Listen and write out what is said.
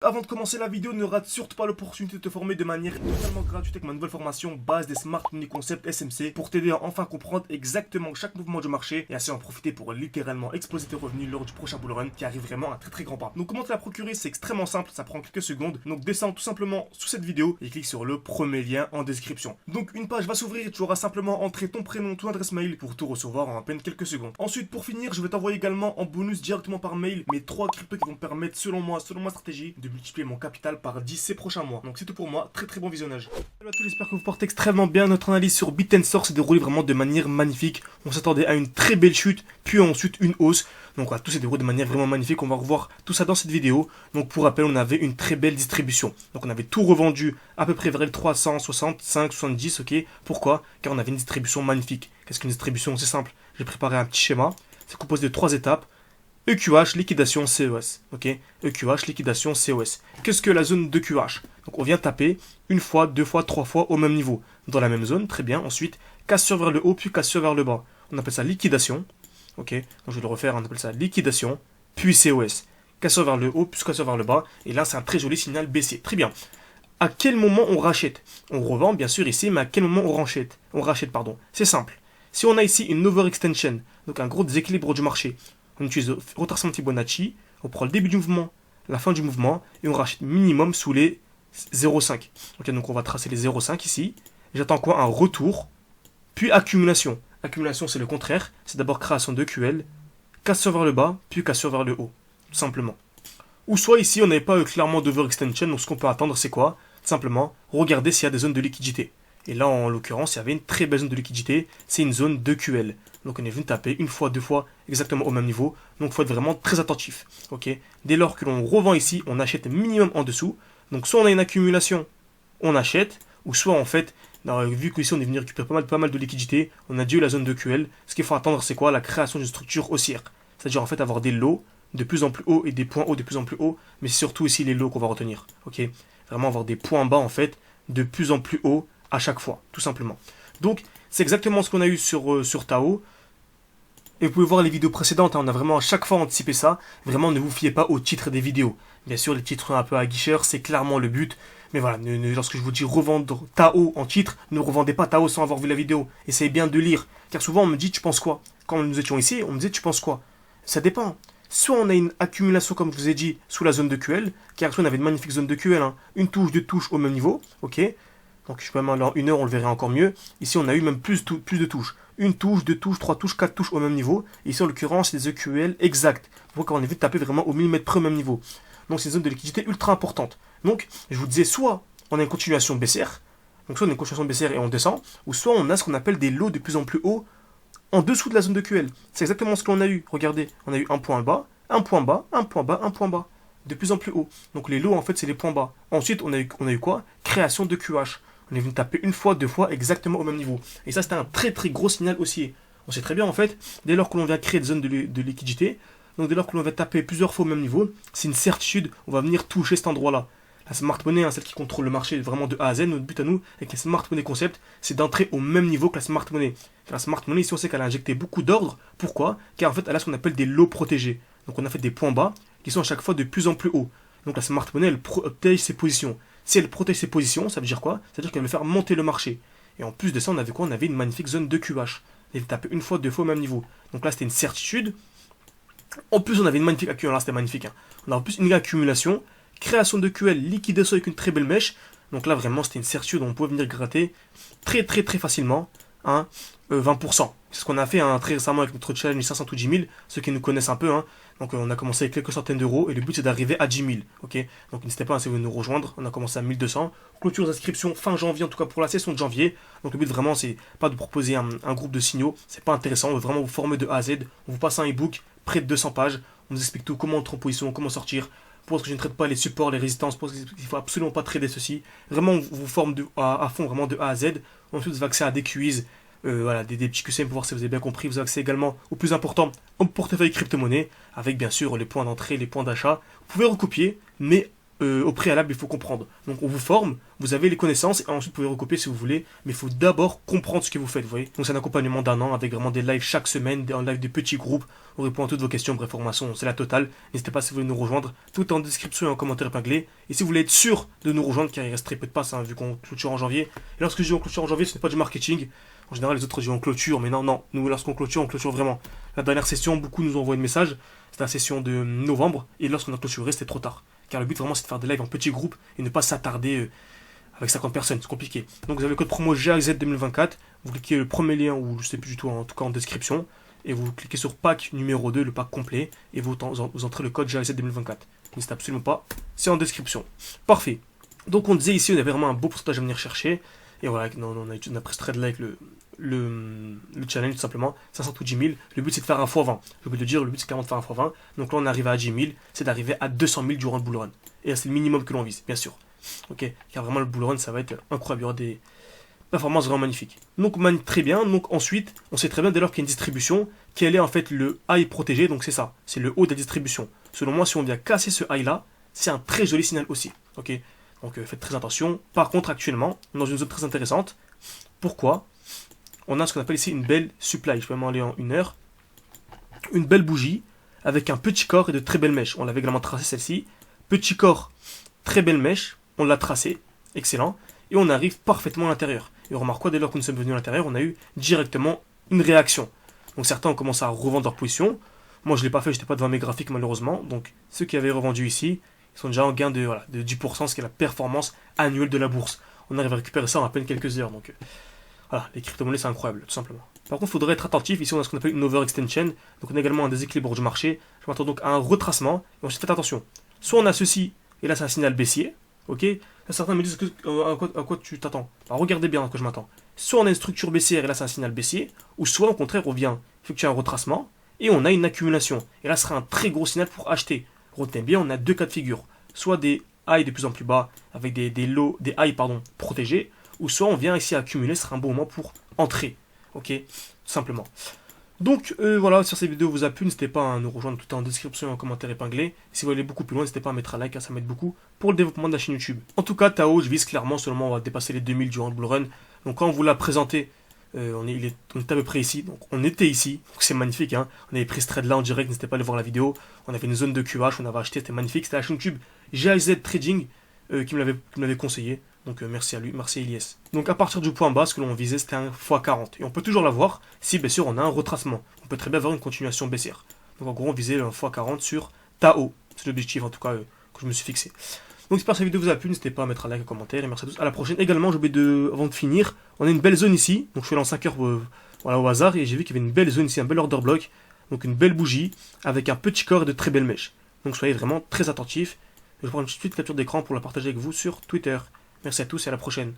avant de commencer la vidéo, ne rate surtout pas l'opportunité de te former de manière totalement gratuite avec ma nouvelle formation base des Smart Money Concept SMC pour t'aider à enfin comprendre exactement chaque mouvement du marché et ainsi en profiter pour littéralement exploser tes revenus lors du prochain bull run qui arrive vraiment à un très grand pas. Donc comment te la procurer, c'est extrêmement simple, ça prend quelques secondes. Donc descends tout simplement sous cette vidéo et clique sur le premier lien en description. Donc une page va s'ouvrir et tu auras simplement entré ton prénom, ton adresse mail pour tout recevoir en à peine quelques secondes. Ensuite pour finir, je vais t'envoyer également en bonus directement par mail mes 3 cryptos qui vont permettre selon moi, selon ma stratégie, de multiplier mon capital par 10 ces prochains mois. Donc c'est tout pour moi, très bon visionnage. Salut à tous, j'espère que vous portez extrêmement bien. Notre analyse sur BitTensor s'est déroulée vraiment de manière magnifique. On s'attendait à une très belle chute, puis ensuite une hausse. Donc voilà, tout s'est déroulé de manière vraiment magnifique. On va revoir tout ça dans cette vidéo. Donc pour rappel, on avait une très belle distribution. Donc on avait tout revendu à peu près vers les 365, 70, ok. Pourquoi? Car on avait une distribution magnifique. Qu'est-ce qu'une distribution? C'est simple. J'ai préparé un petit schéma. C'est composé de 3 étapes. EQH, liquidation, CES. Ok, EQH, liquidation, CES. Qu'est-ce que la zone de QH? Donc on vient taper une fois, deux fois, trois fois au même niveau. Dans la même zone, très bien. Ensuite, cassure vers le haut, puis cassure vers le bas. On appelle ça liquidation. Ok, donc je vais le refaire, on appelle ça liquidation, puis CES. Cassure vers le haut, puis cassure vers le bas. Et là, c'est un très joli signal baissier. Très bien. À quel moment on rachète? On revend, bien sûr, ici, mais à quel moment on rachète? C'est simple. Si on a ici une overextension, donc un gros déséquilibre du marché, on utilise le retracement de Fibonacci, on prend le début du mouvement, la fin du mouvement, et on rachète minimum sous les 0,5. Ok, donc on va tracer les 0,5 ici. J'attends quoi? Un retour, puis accumulation. Accumulation, c'est le contraire. C'est d'abord création de QL, cassure vers le bas, puis cassure vers le haut, tout simplement. Ou soit ici, on n'avait pas clairement d'overextension, donc ce qu'on peut attendre, c'est quoi? Simplement, regarder s'il y a des zones de liquidité. Et là, en l'occurrence, il y avait une très belle zone de liquidité, c'est une zone de QL. Donc on est venu taper une fois, deux fois, exactement au même niveau. Donc il faut être vraiment très attentif. Ok. Dès lors que l'on revend ici, on achète minimum en dessous. Donc soit on a une accumulation, on achète, ou soit en fait, vu qu'ici on est venu récupérer pas mal de liquidité, on a déjà eu la zone de QL. Ce qu'il faut attendre, c'est quoi? La création d'une structure haussière. C'est-à-dire en fait avoir des lows de plus en plus hauts et des points hauts de plus en plus hauts, mais c'est surtout ici les lows qu'on va retenir. Ok. Vraiment avoir des points bas en fait de plus en plus hauts à chaque fois, tout simplement. Donc c'est exactement ce qu'on a eu sur Tao. Et vous pouvez voir les vidéos précédentes, hein, on a vraiment à chaque fois anticipé ça. Vraiment, ne vous fiez pas au titre des vidéos. Bien sûr, les titres un peu aguicheurs, c'est clairement le but. Mais voilà, lorsque je vous dis revendre Tao en titre, ne revendez pas Tao sans avoir vu la vidéo. Essayez bien de lire. Car souvent, on me dit, tu penses quoi? Quand nous étions ici, on me disait, tu penses quoi? Ça dépend. Soit on a une accumulation, comme je vous ai dit, sous la zone de QL. Car ici, on avait une magnifique zone de QL. Hein, une touche, deux touches au même niveau. Ok. Donc, je peux même en une heure, on le verrait encore mieux. Ici, on a eu même plus de touches. Une touche, deux touches, trois touches, quatre touches au même niveau. Et ici, en l'occurrence, les EQL exacts. Vous voyez qu'on est vu taper vraiment au millimètre près au même niveau. Donc, c'est une zone de liquidité ultra importante. Donc, je vous disais, soit on a une continuation baissière, donc soit on a une continuation baissière et on descend, ou soit on a ce qu'on appelle des lots de plus en plus hauts en dessous de la zone de QL. C'est exactement ce qu'on a eu. Regardez, on a eu un point bas, un point bas, un point bas, un point bas. De plus en plus haut. Donc, les lots, en fait, c'est les points bas. Ensuite, on a eu quoi? Création de QH. On est venu taper une fois, deux fois, exactement au même niveau. Et ça, c'était un très gros signal haussier. On sait très bien, en fait, dès lors que l'on vient créer des zones de liquidité, donc dès lors que l'on va taper plusieurs fois au même niveau, c'est une certitude, on va venir toucher cet endroit-là. La smart money, hein, celle qui contrôle le marché vraiment de A à Z, notre but à nous, avec les smart money concept, c'est d'entrer au même niveau que la smart money. La smart money, ici, on sait qu'elle a injecté beaucoup d'ordre. Pourquoi? Car en fait, elle a ce qu'on appelle des lots protégés. Donc on a fait des points bas qui sont à chaque fois de plus en plus hauts. Donc la smart money, elle protège ses positions. Si elle protège ses positions, ça veut dire quoi? Ça veut dire qu'elle veut faire monter le marché. Et en plus de ça, on avait quoi? On avait une magnifique zone de QH. Elle tapait une fois, deux fois au même niveau. Donc là, c'était une certitude. En plus, on avait une magnifique accumulation. Là, c'était magnifique. Hein. On a en plus une accumulation, création de QL, liquidation avec une très belle mèche. Donc là, vraiment, c'était une certitude. On pouvait venir gratter très facilement. Hein, 20%. C'est ce qu'on a fait hein, très récemment avec notre challenge 500 ou 10 000. Ceux qui nous connaissent un peu. Hein. Donc on a commencé avec quelques centaines d'euros et le but c'est d'arriver à 10 000. Okay, donc n'hésitez pas à essayer de nous rejoindre. On a commencé à 1200. Clôture d'inscription fin janvier, en tout cas pour la session de janvier. Donc le but vraiment c'est pas de proposer un groupe de signaux. C'est pas intéressant. On veut vraiment vous former de A à Z. On vous passe un e-book près de 200 pages. On vous explique tout, comment entrer en position, comment sortir. Pour ce que je ne traite pas les supports, les résistances, pour ce qu'il ne faut absolument pas trader ceci. Vraiment on vous forme à fond vraiment de A à Z. Ensuite vous avez accès à des quiz. Voilà, des petits QCM pour voir si vous avez bien compris. Vous avez accès également au plus important, au portefeuille crypto-monnaie, avec bien sûr les points d'entrée, les points d'achat. Vous pouvez recopier, mais au préalable, il faut comprendre. Donc on vous forme, vous avez les connaissances, et ensuite vous pouvez recopier si vous voulez, mais il faut d'abord comprendre ce que vous faites, vous voyez. Donc c'est un accompagnement d'un an, avec vraiment des lives chaque semaine, un live de petits groupes, on répond à toutes vos questions, bref, formation, c'est la totale. N'hésitez pas si vous voulez nous rejoindre, tout en description et en commentaire épinglé. Et si vous voulez être sûr de nous rejoindre, car il reste très peu de passes, hein, vu qu'on clôture en janvier. Et lorsque je dis on clôture en janvier, ce n'est pas du marketing. En général, les autres disent on clôture, mais non, nous lorsqu'on clôture, on clôture vraiment. La dernière session, beaucoup nous ont envoyé un message, c'était la session de novembre, et lorsqu'on a clôturé, c'était trop tard. Car le but vraiment c'est de faire des lives en petits groupes et ne pas s'attarder avec 50 personnes, c'est compliqué. Donc vous avez le code promo GAZ2024, vous cliquez le premier lien, ou je sais plus du tout, en tout cas en description, et vous cliquez sur pack numéro 2, le pack complet, et vous entrez le code GAZ2024. N'hésitez absolument pas, c'est en description. Parfait. Donc on disait ici, on avait vraiment un beau pourcentage à venir chercher, et voilà, on a presque trade là avec le challenge tout simplement, 500 ou 10 000, le but c'est de faire un x20, j'ai oublié de dire, le but c'est clairement de faire un x20, donc là on arrive à 10 000, c'est d'arriver à 200 000 durant le bull run, et là c'est le minimum que l'on vise, bien sûr, ok, car vraiment le bull run ça va être incroyable, il y aura des performances vraiment magnifiques, donc très bien, donc ensuite, on sait très bien dès lors qu'il y a une distribution, quel est en fait le high protégé, donc c'est ça, c'est le haut de la distribution, selon moi si on vient casser ce high là, c'est un très joli signal aussi, ok, donc faites très attention, par contre actuellement, on est dans une zone très intéressante, pourquoi ? On a ce qu'on appelle ici une belle supply, je peux même aller en 1 heure. Une belle bougie avec un petit corps et de très belles mèches. On l'avait également tracé celle-ci. Petit corps, très belle mèche, on l'a tracé, excellent. Et on arrive parfaitement à l'intérieur. Et on remarque quoi, dès lors que nous sommes venus à l'intérieur, on a eu directement une réaction. Donc certains ont commencé à revendre leur position. Moi je ne l'ai pas fait, je n'étais pas devant mes graphiques malheureusement. Donc ceux qui avaient revendu ici, ils sont déjà en gain de 10%, ce qui est la performance annuelle de la bourse. On arrive à récupérer ça en à peine quelques heures. Donc voilà, les crypto-monnaies c'est incroyable, tout simplement. Par contre, il faudrait être attentif. Ici, on a ce qu'on appelle une overextension. Donc, on a également un déséquilibre du marché. Je m'attends donc à un retracement. Et ensuite, faites attention. Soit on a ceci, et là, c'est un signal baissier. Ok. Là, certains me disent à quoi tu t'attends. Alors, regardez bien à quoi je m'attends. Soit on a une structure baissière, et là, c'est un signal baissier. Ou soit, au contraire, on vient effectuer un retracement, et on a une accumulation. Et là, ce sera un très gros signal pour acheter. Retenez bien, on a deux cas de figure. Soit des highs de plus en plus bas, avec des highs protégés. Ou soit on vient ici accumuler, ce sera un bon moment pour entrer. Ok, tout simplement. Donc voilà, si cette vidéo vous a plu, n'hésitez pas à nous rejoindre tout en description et en commentaire épinglé. Si vous voulez aller beaucoup plus loin, n'hésitez pas à mettre un like, ça m'aide beaucoup pour le développement de la chaîne YouTube. En tout cas, Tao, je vise clairement, seulement on va dépasser les 2000 durant le bull run. Donc quand on vous l'a présenté, on est à peu près ici, donc on était ici, donc c'est magnifique, hein. On avait pris ce trade là en direct, n'hésitez pas à aller voir la vidéo. On avait une zone de QH, on avait acheté, c'était magnifique, c'était la chaîne YouTube GIZ Trading qui me l'avait conseillé. Donc merci à lui, merci à Elias. Donc à partir du point bas, ce que l'on visait c'était un x40. Et on peut toujours l'avoir si bien sûr on a un retracement. On peut très bien avoir une continuation baissière. Donc en gros on visait un x40 sur Tao. C'est l'objectif en tout cas que je me suis fixé. Donc j'espère que cette vidéo vous a plu, n'hésitez pas à mettre un like, un commentaire et merci à tous. À la prochaine. Également j'ai oublié avant de finir, on a une belle zone ici. Donc je suis allé en 5 heures voilà, au hasard et j'ai vu qu'il y avait une belle zone ici, un bel order block. Donc une belle bougie avec un petit corps et de très belles mèches. Donc soyez vraiment très attentifs. Je vais prendre une petite capture d'écran pour la partager avec vous sur Twitter. Merci à tous et à la prochaine.